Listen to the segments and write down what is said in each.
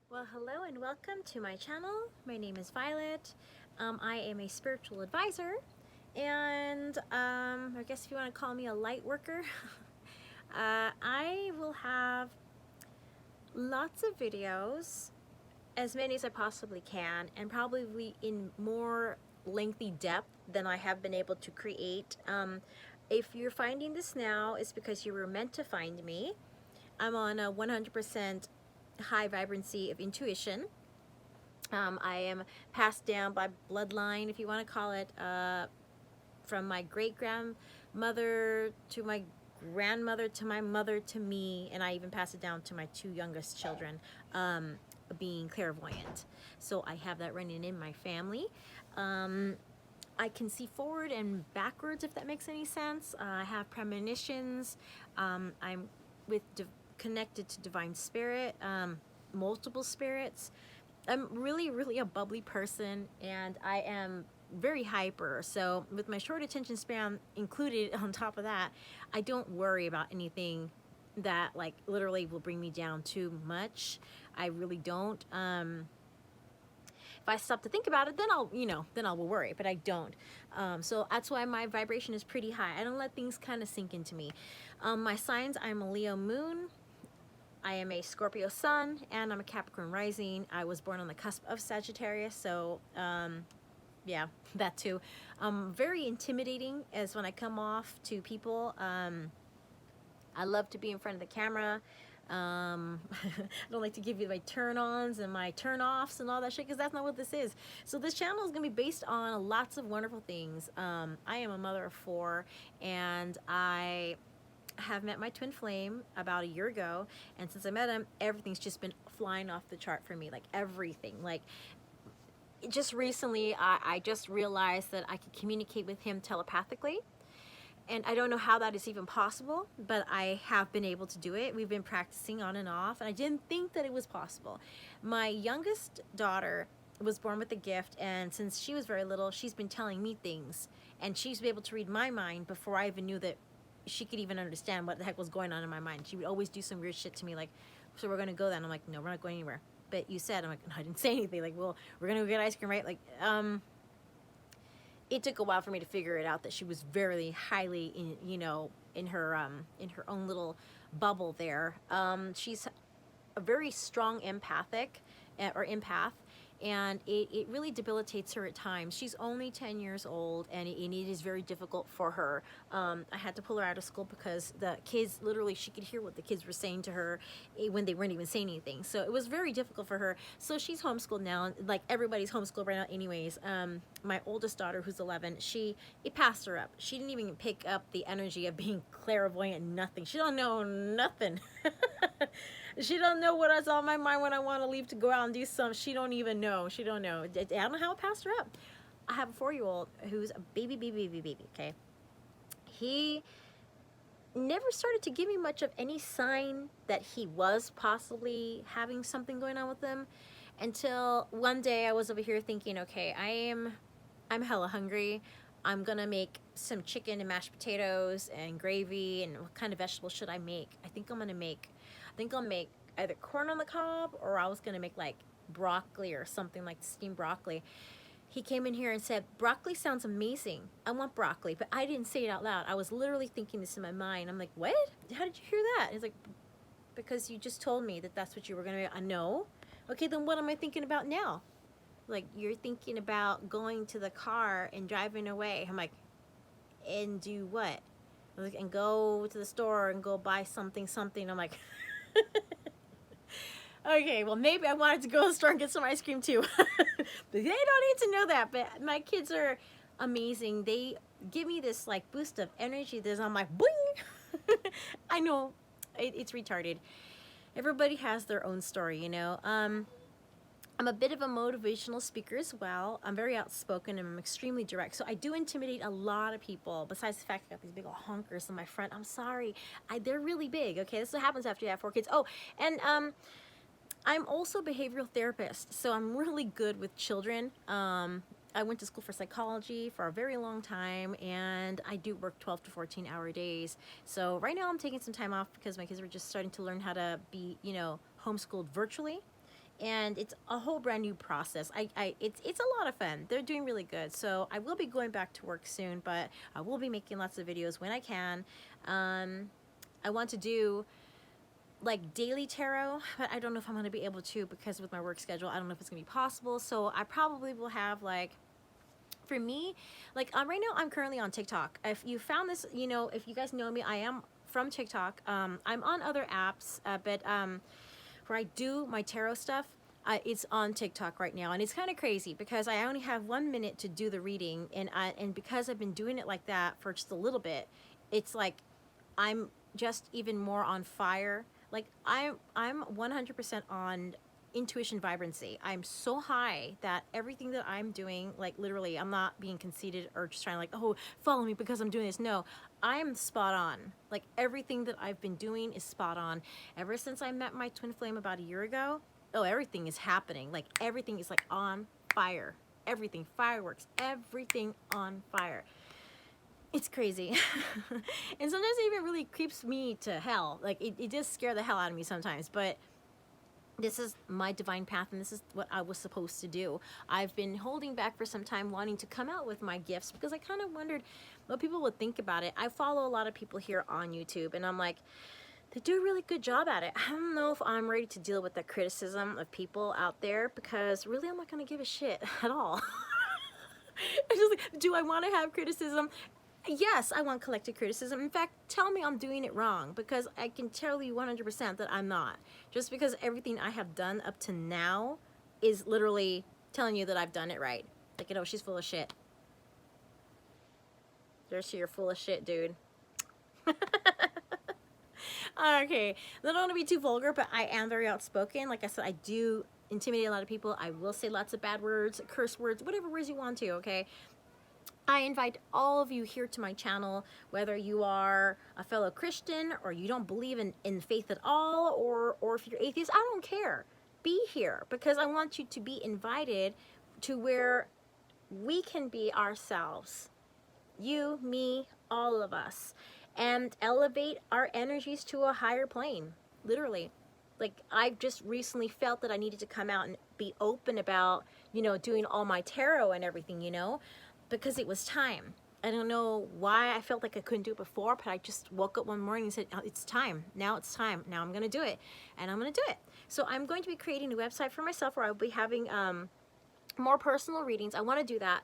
Well, hello and welcome to my channel. My name is Violet. I am a spiritual advisor, and I guess if you want to call me a light worker, I will have lots of videos, as many as I possibly can, and probably in more lengthy depth than I have been able to create. If you're finding this now, it's because you were meant to find me. I'm on a 100% high vibrancy of intuition. I am passed down by bloodline, if you want to call it, from my great-grandmother to my grandmother to my mother to me, and I even pass it down to my two youngest children, being clairvoyant. So I have that running in my family. I can see forward and backwards, if that makes any sense. I have premonitions. I'm connected to divine spirit, multiple spirits. I'm really a bubbly person, and I am very hyper. So with my short attention span included on top of that, I don't worry about anything that like literally will bring me down too much. I really don't. If I stop to think about it, then I will worry, but I don't. So that's why my vibration is pretty high. I don't let things kind of sink into me. My signs, I'm a Leo moon. I am a Scorpio Sun, and I'm a Capricorn Rising. I was born on the cusp of Sagittarius, so yeah, that too. Very intimidating as when I come off to people. I love to be in front of the camera. I don't like to give you my turn-ons and my turn-offs and all that shit, because that's not what this is. So this channel is going to be based on lots of wonderful things. I am a mother of 4, and I have met my twin flame about a year ago, and since I met him, everything's just been flying off the chart for me. Like everything. Like just recently, I just realized that I could communicate with him telepathically. And I don't know how that is even possible, but I have been able to do it. We've been practicing on and off, and I didn't think that it was possible. My youngest daughter was born with a gift, and since she was very little, she's been telling me things, and she's been able to read my mind before I even knew that she could even understand what the heck was going on in my mind. She would always do some weird shit to me, like, so we're gonna go then. I'm like, no, we're not going anywhere. But you said, I'm like, no, I didn't say anything. Like, well, we're gonna go get ice cream, right? Like, it took a while for me to figure it out that she was very highly in her own little bubble there. She's a very strong empathic or empath, and it really debilitates her at times. She's only 10 years old, and it is very difficult for her. I had to pull her out of school because the kids, literally, she could hear what the kids were saying to her when they weren't even saying anything. So it was very difficult for her. So she's homeschooled now, like everybody's homeschooled right now anyways. My oldest daughter, who's 11, it passed her up. She didn't even pick up the energy of being clairvoyant, nothing. She don't know nothing. She don't know what is on my mind when I want to leave to go out and do something. She don't even know. She don't know. I don't know how it passed her up. I have a 4-year-old who's a baby, okay? He never started to give me much of any sign that he was possibly having something going on with him until one day I was over here thinking, okay, I'm hella hungry. I'm gonna make some chicken and mashed potatoes and gravy, and what kind of vegetables should I make? I think I'll make either corn on the cob, or I was gonna make like broccoli or something, like steamed broccoli. He came in here and said, broccoli sounds amazing. I want broccoli, but I didn't say it out loud. I was literally thinking this in my mind. I'm like, what? How did you hear that? He's like, because you just told me that that's what you were gonna make. I know. Okay, then what am I thinking about now? Like, you're thinking about going to the car and driving away. I'm like, and do what? Like, and go to the store and go buy something. I'm like, okay, well, maybe I wanted to go to the store and get some ice cream too. But they don't need to know that. But my kids are amazing. They give me this like boost of energy. I'm like, boing. I know it's retarded. Everybody has their own story, you know. I'm a bit of a motivational speaker as well. I'm very outspoken and I'm extremely direct. So I do intimidate a lot of people. Besides the fact I got these big old honkers in my front. I'm sorry. They're really big. Okay, this is what happens after you have 4 kids. Oh, and I'm also a behavioral therapist. So I'm really good with children. I went to school for psychology for a very long time, and I do work 12 to 14 hour days. So right now I'm taking some time off because my kids are just starting to learn how to be, homeschooled virtually. and it's a whole brand new process. It's a lot of fun. They're doing really good. So I will be going back to work soon, but I will be making lots of videos when I can. I want to do like daily tarot, but I don't know if I'm going to be able to, because with my work schedule, I don't know if it's going to be possible. So I probably will have, like, for me, like, right now I'm currently on TikTok. If you found this, you know, if you guys know me, I am from TikTok. I'm on other apps, but where I do my tarot stuff, it's on TikTok right now. And it's kind of crazy because I only have 1 minute to do the reading, and because I've been doing it like that for just a little bit, it's like I'm just even more on fire. Like, I'm 100% on intuition vibrancy. I'm so high that everything that I'm doing, like, literally, I'm not being conceited or just trying to, like, oh, follow me because I'm doing this. No, I'm spot on. Like, everything that I've been doing is spot on. Ever since I met my twin flame about a year ago, oh, everything is happening. Like, everything is, like, on fire. Everything, fireworks, everything on fire. It's crazy. And sometimes it even really creeps me to hell. Like, it does scare the hell out of me sometimes, but this is my divine path, and this is what I was supposed to do. I've been holding back for some time, wanting to come out with my gifts, because I kind of wondered what people would think about it. I follow a lot of people here on YouTube, and I'm like, they do a really good job at it. I don't know if I'm ready to deal with the criticism of people out there, because really I'm not going to give a shit at all. It's just like, do I want to have criticism? Yes, I want collective criticism. In fact, tell me I'm doing it wrong, because I can tell you 100% that I'm not. Just because everything I have done up to now is literally telling you that I've done it right. Like, you know, she's full of shit. There's you're full of shit, dude. Okay, I don't want to be too vulgar, but I am very outspoken. Like I said, I do intimidate a lot of people. I will say lots of bad words, curse words, whatever words you want to, okay? I invite all of you here to my channel, whether you are a fellow Christian or you don't believe in faith at all, or if you're atheist, I don't care. Be here, because I want you to be invited to where we can be ourselves. You, me, all of us. And elevate our energies to a higher plane, literally. Like, I've just recently felt that I needed to come out and be open about, you know, doing all my tarot and everything, you know, because it was time. I don't know why I felt like I couldn't do it before, but I just woke up one morning and said, oh, it's time. Now it's time. Now I'm going to do it. And I'm going to do it. So I'm going to be creating a website for myself where I'll be having more personal readings. I want to do that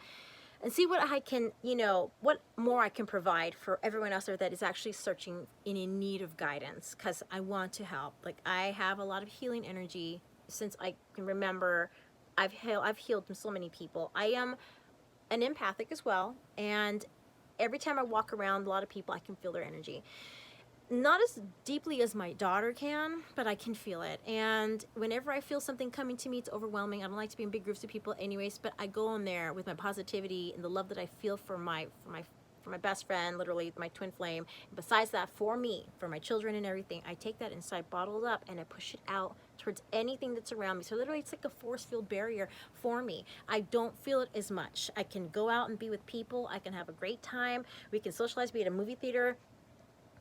and see what I can, you know, what more I can provide for everyone else there that is actually searching and in need of guidance, because I want to help. Like, I have a lot of healing energy since I can remember. I've healed so many people. I am an empathic as well, and every time I walk around a lot of people, I can feel their energy. Not as deeply as my daughter can, but I can feel it. And whenever I feel something coming to me, it's overwhelming. I don't like to be in big groups of people anyways, but I go in there with my positivity and the love that I feel for my best friend, literally my twin flame. And besides that, for me, for my children and everything, I take that inside, bottled up, and I push it out towards anything that's around me. So literally, it's like a force field barrier for me. I don't feel it as much. I can go out and be with people. I can have a great time. We can socialize, be at a movie theater.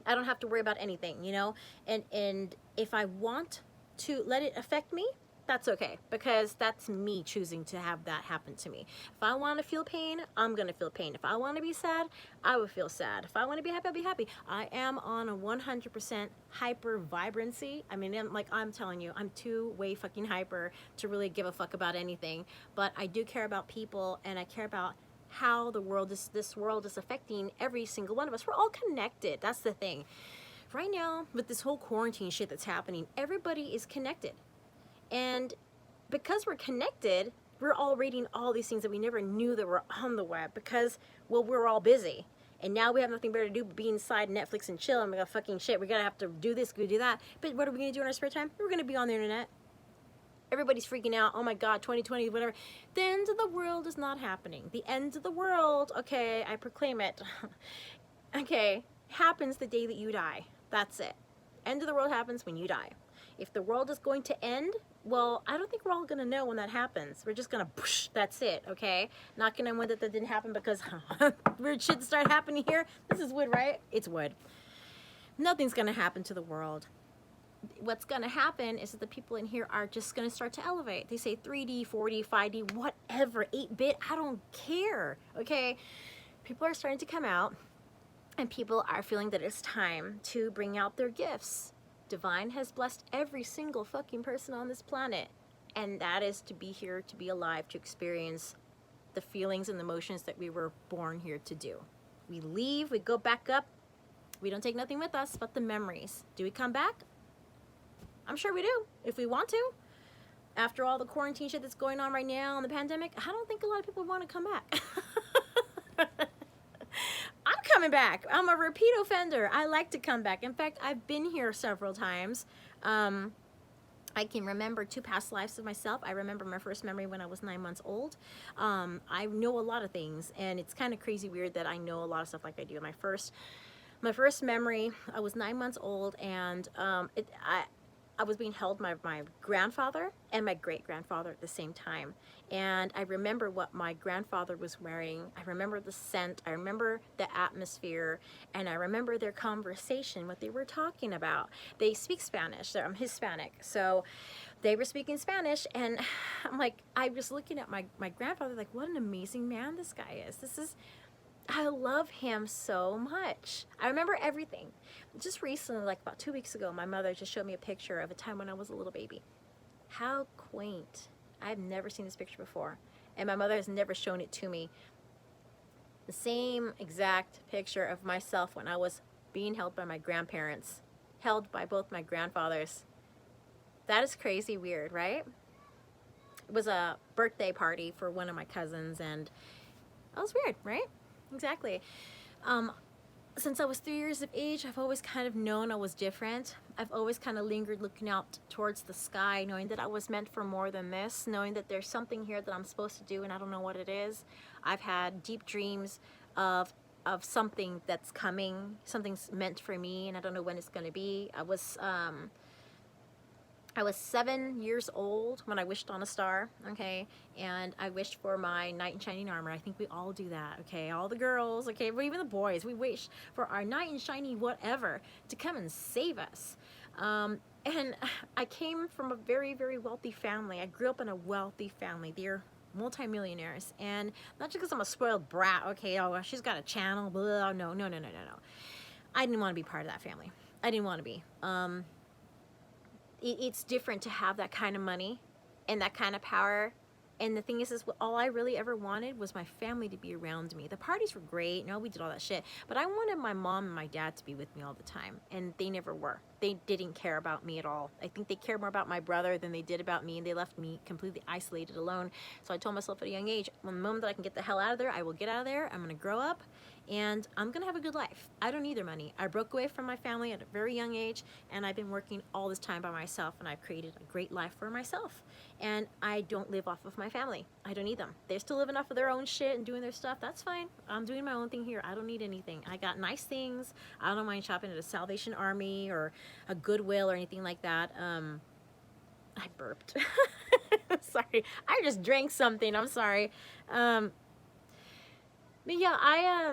I don't have to worry about anything, you know? And if I want to let it affect me, that's okay, because that's me choosing to have that happen to me. If I want to feel pain, I'm going to feel pain. If I want to be sad, I will feel sad. If I want to be happy, I'll be happy. I am on a 100% hyper vibrancy. I mean, I'm telling you, I'm too way fucking hyper to really give a fuck about anything. But I do care about people, and I care about how this world is affecting every single one of us. We're all connected. That's the thing. Right now, with this whole quarantine shit that's happening, everybody is connected. And because we're connected, we're all reading all these things that we never knew that were on the web, because, well, we're all busy. And now we have nothing better to do but be inside Netflix and chill, and we got fucking shit. We're gonna have to do this, go do that. But what are we gonna do in our spare time? We're gonna be on the internet. Everybody's freaking out. Oh my God, 2020, whatever. The end of the world is not happening. The end of the world, okay, I proclaim it. Okay, happens the day that you die. That's it. End of the world happens when you die. If the world is going to end, well, I don't think we're all going to know when that happens. We're just going to, push, that's it, okay? Not going to win that didn't happen because weird shit started happening here. This is wood, right? It's wood. Nothing's going to happen to the world. what's going to happen is that the people in here are just going to start to elevate. They say 3D, 4D, 5D, whatever, 8-bit, I don't care, okay? People are starting to come out, and people are feeling that it's time to bring out their gifts. Divine has blessed every single fucking person on this planet, and that is to be here, to be alive, to experience the feelings and emotions that we were born here to do. We leave, we go back up, we don't take nothing with us but the memories. Do we come back? I'm sure we do, if we want to. After all the quarantine shit that's going on right now and the pandemic, I don't think a lot of people want to come back. I'm coming back. I'm a repeat offender. I like to come back. In fact, I've been here several times. I can remember 2 past lives of myself. I remember my first memory when I was 9 months old. I know a lot of things, and it's kind of crazy weird that I know a lot of stuff like I do. My first memory, I was 9 months old, and I was being held by my grandfather and my great-grandfather at the same time. And I remember what my grandfather was wearing. I remember the scent. I remember the atmosphere. And I remember their conversation, what they were talking about. They speak Spanish. I'm Hispanic. So they were speaking Spanish. And I'm like, I was looking at my grandfather like, what an amazing man this guy is. I love him so much. I remember everything. Just recently, like about 2 weeks ago, my mother just showed me a picture of a time when I was a little baby. How quaint. I've never seen this picture before. And my mother has never shown it to me. The same exact picture of myself when I was being held by my grandparents. Held by both my grandfathers. That is crazy weird, right? It was a birthday party for one of my cousins, and that was weird, right? Exactly. Since I was 3 years of age, I've always kind of known I was different. I've always kind of lingered looking out towards the sky, knowing that I was meant for more than this, knowing that there's something here that I'm supposed to do and I don't know what it is. I've had deep dreams of something that's coming, something's meant for me, and I don't know when it's going to be. I was 7 years old when I wished on a star, okay, and I wished for my knight in shining armor. I think we all do that, okay, all the girls, okay, but even the boys, we wish for our knight in shining whatever to come and save us. And I came from a very, very wealthy family. I grew up in a wealthy family. They're multimillionaires, and not just because I'm a spoiled brat, okay, oh, she's got a channel, blah, no. I didn't want to be part of that family. I didn't want to be. It's different to have that kind of money and that kind of power. And the thing is all I really ever wanted was my family to be around me. The parties were great, we did all that shit, but I wanted my mom and my dad to be with me all the time, and they never were. They didn't care about me at all. I think they cared more about my brother than they did about me, and they left me completely isolated, alone. So I told myself at a young age, when the moment that I can get the hell out of there, I will get out of there. I'm gonna grow up, and I'm gonna have a good life. I don't need their money. I broke away from my family at a very young age, and I've been working all this time by myself, and I've created a great life for myself. And I don't live off of my family. I don't need them. They're still living off of their own shit and doing their stuff. That's fine. I'm doing my own thing here. I don't need anything. I got nice things. I don't mind shopping at a Salvation Army or a Goodwill or anything like that. I burped. Sorry. I just drank something. I'm sorry. But yeah, I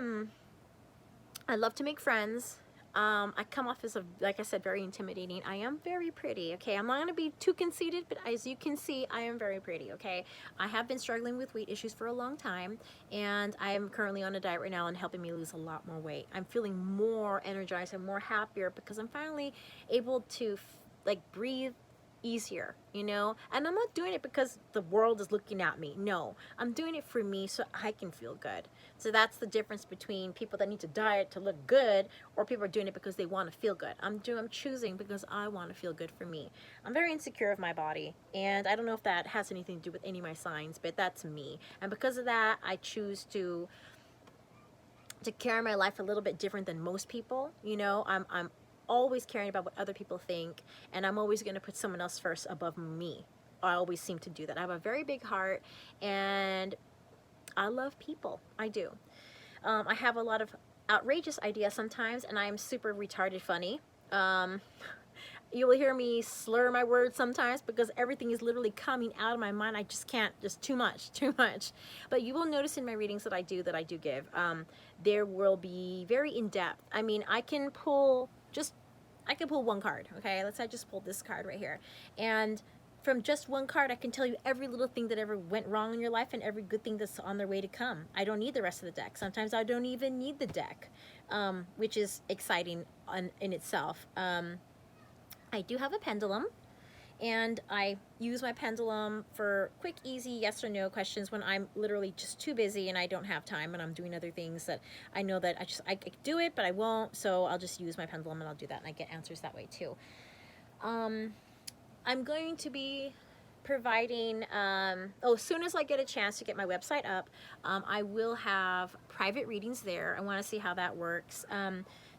love to make friends. I come off as like I said, very intimidating. I am very pretty, okay? I'm not going to be too conceited, but as you can see, I am very pretty, okay? I have been struggling with weight issues for a long time, and I am currently on a diet right now and helping me lose a lot more weight. I'm feeling more energized and more happier because I'm finally able to, like, breathe easier, and I'm not doing it because the world is looking at me. No, I'm doing it for me so I can feel good. So that's the difference between people that need to diet to look good, or people are doing it because they want to feel good. I'm choosing because I want to feel good for me. I'm very insecure of my body, and I don't know if that has anything to do with any of my signs, but that's me. And because of that, I choose to carry my life a little bit different than most people. I'm always caring about what other people think, and I'm always going to put someone else first above me. I always seem to do that. I have a very big heart, and I love people. I do. I have a lot of outrageous ideas sometimes, and I am super retarded funny. You will hear me slur my words sometimes because everything is literally coming out of my mind. I just can't, just too much. But you will notice in my readings that I do give, there will be very in-depth. I mean, I can pull just, I can pull one card, okay? Let's say I just pulled this card right here. And from just one card, I can tell you every little thing that ever went wrong in your life and every good thing that's on their way to come. I don't need the rest of the deck. Sometimes I don't even need the deck, which is exciting in itself. I do have a pendulum, and I use my pendulum for quick, easy yes or no questions when I'm literally just too busy and I don't have time and I'm doing other things that I know that I could do it, but I won't. So I'll just use my pendulum and I'll do that, and I get answers that way too. I'm going to be providing, as soon as I get a chance to get my website up, I will have private readings there. I want to see how that works.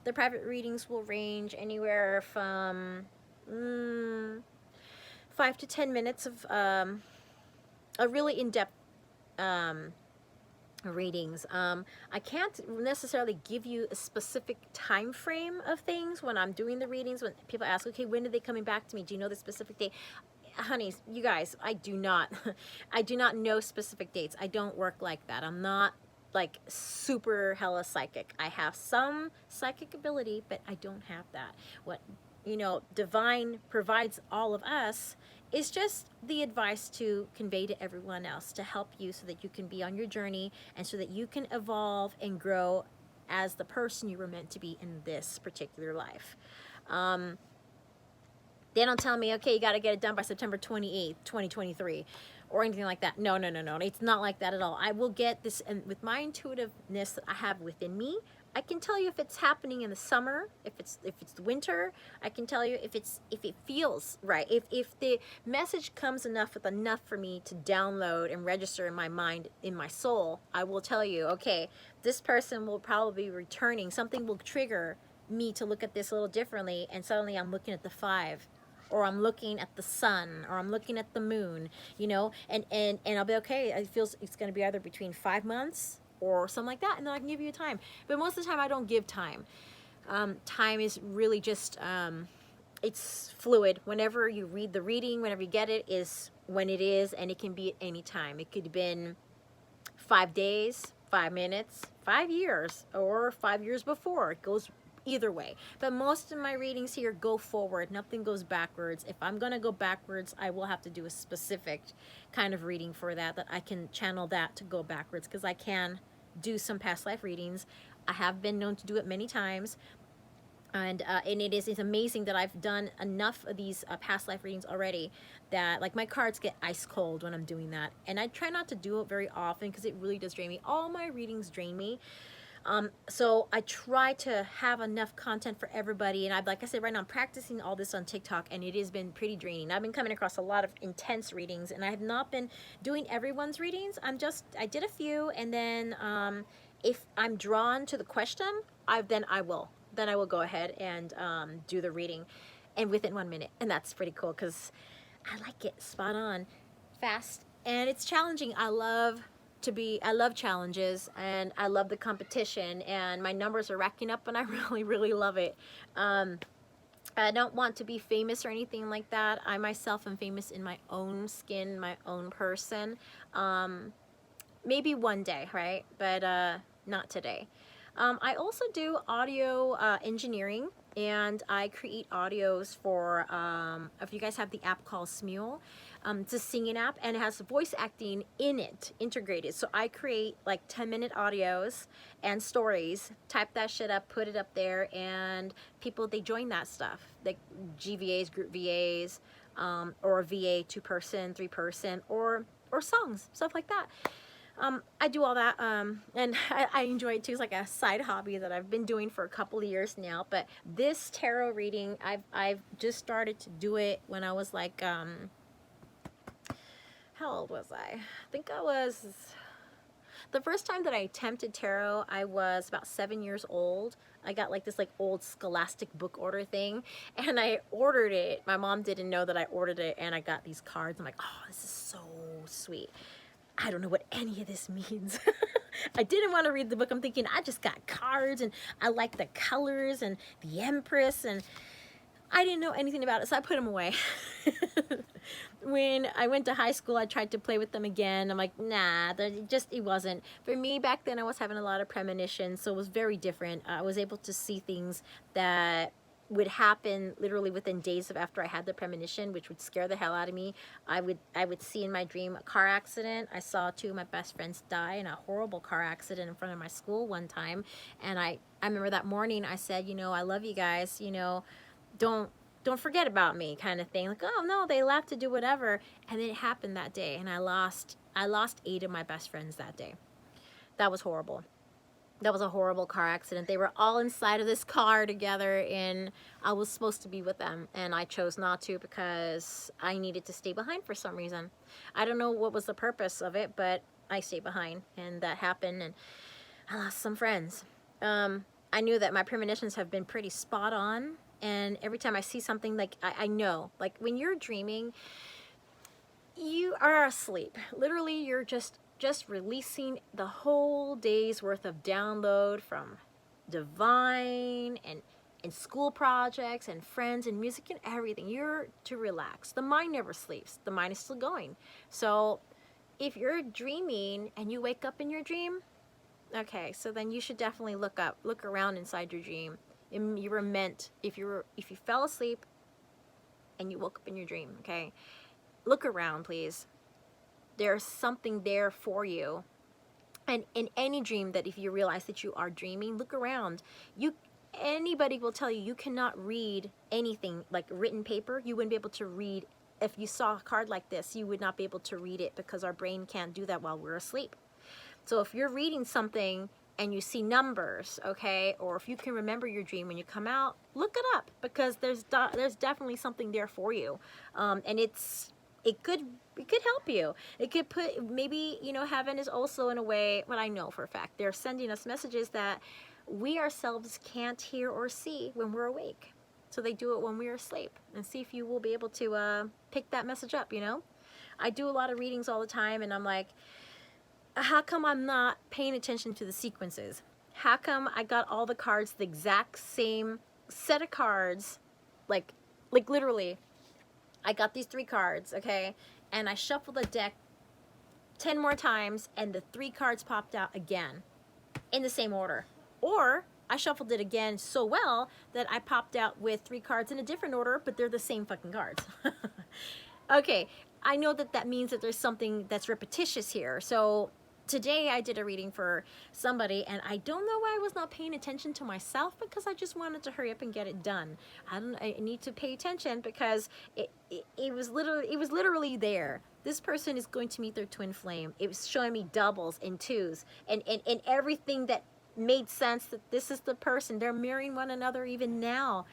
The private readings will range anywhere from 5 to 10 minutes of a really in-depth readings. I can't necessarily give you a specific time frame of things when I'm doing the readings. When people ask, okay, when are they coming back to me? Do you know the specific date? Honey, you guys, I do not know specific dates. I don't work like that. I'm not like super hella psychic. I have some psychic ability, but I don't have that. What, you know, divine provides all of us is just the advice to convey to everyone else, to help you so that you can be on your journey and so that you can evolve and grow as the person you were meant to be in this particular life. They don't tell me, okay, you got to get it done by September 28th, 2023, or anything like that. No. It's not like that at all. I will get this, and with my intuitiveness that I have within me, I can tell you if it's happening in the summer, if it's the winter. I can tell you if it feels right. If the message comes with enough for me to download and register in my mind, in my soul, I will tell you, okay, this person will probably be returning. Something will trigger me to look at this a little differently, and suddenly I'm looking at the 5, or I'm looking at the sun, or I'm looking at the moon, you know, and I'll be okay. It feels it's going to be either between 5 months or something like that, and then I can give you a time. But most of the time I don't give time. Time is really just, it's fluid. Whenever you read the reading, whenever you get it, is when it is, and it can be at any time. It could have been 5 days, 5 minutes, 5 years, or 5 years before. It goes either way. But most of my readings here go forward. Nothing goes backwards. If I'm going to go backwards, I will have to do a specific kind of reading for that I can channel that to go backwards, because I can do some past life readings. I have been known to do it many times. And it's amazing that I've done enough of these past life readings already that, like, my cards get ice cold when I'm doing that. And I try not to do it very often because it really does drain me. All my readings drain me. So I try to have enough content for everybody, and like I said, right now I'm practicing all this on TikTok, and it has been pretty draining. I've been coming across a lot of intense readings, and I have not been doing everyone's readings. I did a few, and then if I'm drawn to the question, then I will go ahead and do the reading, and within 1 minute, and that's pretty cool because I like it spot on, fast, and it's challenging. I love challenges, and I love the competition, and my numbers are racking up, and I really love it. I don't want to be famous or anything like that. I myself am famous in my own skin, my own person. Maybe one day, right? But not today. I also do audio engineering, and I create audios for, if you guys have the app called Smule, it's a singing app, and it has voice acting in it, integrated. So I create like 10-minute audios and stories, type that shit up, put it up there, and people, they join that stuff, like GVAs, group VAs, or a VA 2-person, 3-person, or songs, stuff like that. I do all that, and I enjoy it too. It's like a side hobby that I've been doing for a couple of years now. But this tarot reading, I've just started to do it when I was like, how old was I? I think I was, the first time that I attempted tarot, I was about 7 years old. I got like this like old scholastic book order thing, and I ordered it. My mom didn't know that I ordered it, and I got these cards. I'm like, oh, this is so sweet. I don't know what any of this means. I didn't want to read the book. I'm thinking, I just got cards, and I like the colors and the Empress, and I didn't know anything about it, so I put them away. When I went to high school, I tried to play with them again. I'm like, nah, it wasn't. For me, back then, I was having a lot of premonitions, so it was very different. I was able to see things that would happen literally within days of after I had the premonition, which would scare the hell out of me. I would see in my dream a car accident. I saw 2 of my best friends die in a horrible car accident in front of my school one time. And I remember that morning I said, you know, I love you guys, you know, don't forget about me, kind of thing. Like, oh no, they left to do whatever. And then it happened that day, and I lost 8 of my best friends that day. That was horrible. That was a horrible car accident. They were all inside of this car together, and I was supposed to be with them, and I chose not to because I needed to stay behind for some reason. I don't know what was the purpose of it, but I stayed behind, and that happened, and I lost some friends. I knew that my premonitions have been pretty spot on, and every time I see something, like, I know. Like, when you're dreaming, you are asleep. Literally, you're just releasing the whole day's worth of download from divine and school projects and friends and music and everything. You're to relax. The mind never sleeps. The mind is still going. So if you're dreaming and you wake up in your dream, okay, so then you should definitely look around inside your dream. You were meant, if you fell asleep and you woke up in your dream, okay, look around, please. There's something there for you. And in any dream, that if you realize that you are dreaming, look around. Anybody will tell you cannot read anything like written paper. You wouldn't be able to read. If you saw a card like this, you would not be able to read it because our brain can't do that while we're asleep. So if you're reading something and you see numbers, okay, or if you can remember your dream when you come out, look it up, because there's definitely something there for you. And it could help you. It could put, maybe, you know, heaven is also in a way, what I know for a fact, they're sending us messages that we ourselves can't hear or see when we're awake. So they do it when we're asleep, and see if you will be able to pick that message up, you know. I do a lot of readings all the time, and I'm like, how come I'm not paying attention to the sequences? How come I got all the cards, the exact same set of cards, like literally, I got these 3 cards, okay, and I shuffled the deck 10 more times, and the 3 cards popped out again in the same order. Or I shuffled it again so well that I popped out with 3 cards in a different order, but they're the same fucking cards. Okay, I know that means that there's something that's repetitious here. So today I did a reading for somebody, and I don't know why I was not paying attention to myself, because I just wanted to hurry up and get it done. I need to pay attention because it was literally there. This person is going to meet their twin flame. It was showing me doubles and twos and everything that made sense, that this is the person. They're marrying one another even now.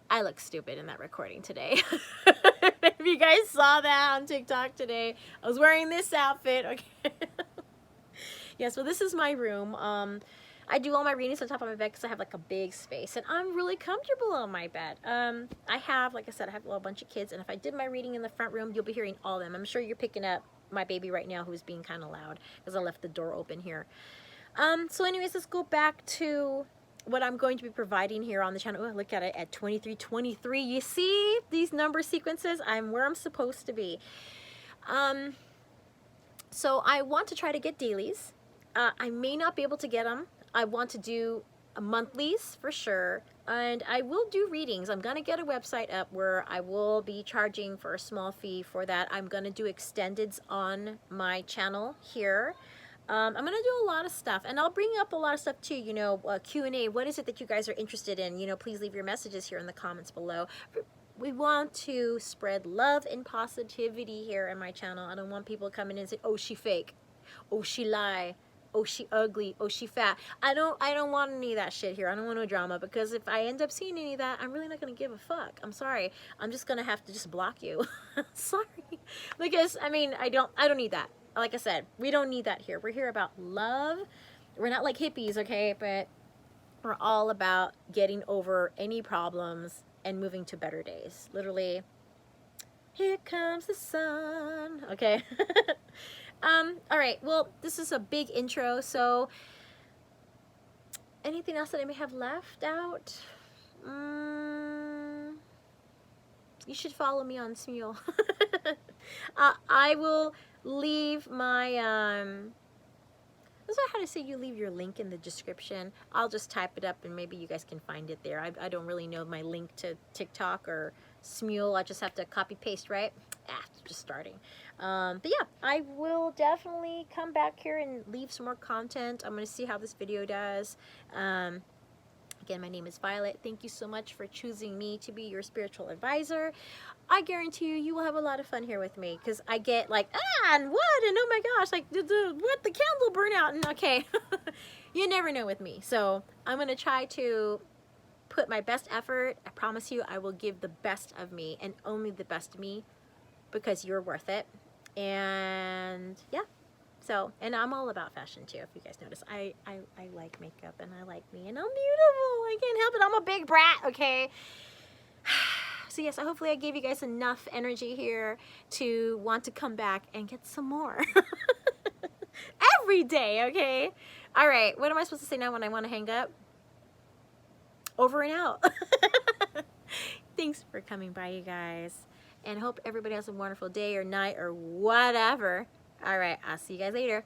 I look stupid in that recording today. If you guys saw that on TikTok today, I was wearing this outfit. Okay. Yeah, so this is my room. I do all my readings on top of my bed because I have like a big space, and I'm really comfortable on my bed. I have, like I said, I have a little bunch of kids, and if I did my reading in the front room, you'll be hearing all of them. I'm sure you're picking up my baby right now, who's being kind of loud because I left the door open here. So anyways, let's go back to what I'm going to be providing here on the channel. Oh, look at it at 2323. You see these number sequences? I'm where I'm supposed to be. So I want to try to get dailies. I may not be able to get them. I want to do monthlies for sure, and I will do readings. I'm going to get a website up where I will be charging for a small fee for that. I'm going to do extendeds on my channel here. I'm going to do a lot of stuff, and I'll bring up a lot of stuff too, you know, Q&A. What is it that you guys are interested in? You know, please leave your messages here in the comments below. We want to spread love and positivity here in my channel. I don't want people coming in and say, oh, she fake, oh, she lie, oh, she ugly, oh, she fat. I don't want any of that shit here. I don't want no drama, because if I end up seeing any of that, I'm really not going to give a fuck. I'm sorry. I'm just going to have to just block you. Sorry. Because, I mean, I don't need that. Like I said, we don't need that here. We're here about love. We're not like hippies, okay? But we're all about getting over any problems and moving to better days. Literally, here comes the sun. Okay. All right. Well, this is a big intro. So, anything else that I may have left out? You should follow me on Smule. I will leave my That's why I had to say you leave your link in the description. I'll just type it up and maybe you guys can find it there. I don't really know my link to TikTok or Smule. I just have to copy paste, right? Just starting. But yeah, I will definitely come back here and leave some more content. I'm going to see how this video does. Again, my name is Violet. Thank you so much for choosing me to be your spiritual advisor. I guarantee you, you will have a lot of fun here with me because I get like, and what? And oh my gosh, like, what? The candle burn out? And okay, you never know with me. So I'm going to try to put my best effort. I promise you, I will give the best of me and only the best of me because you're worth it. And yeah. So, and I'm all about fashion too, if you guys notice. I like makeup and I like me and I'm beautiful. I can't help it. I'm a big brat, okay? So yes, hopefully I gave you guys enough energy here to want to come back and get some more. Every day, okay? All right, what am I supposed to say now when I want to hang up? Over and out. Thanks for coming by, you guys. And hope everybody has a wonderful day or night or whatever. All right, I'll see you guys later.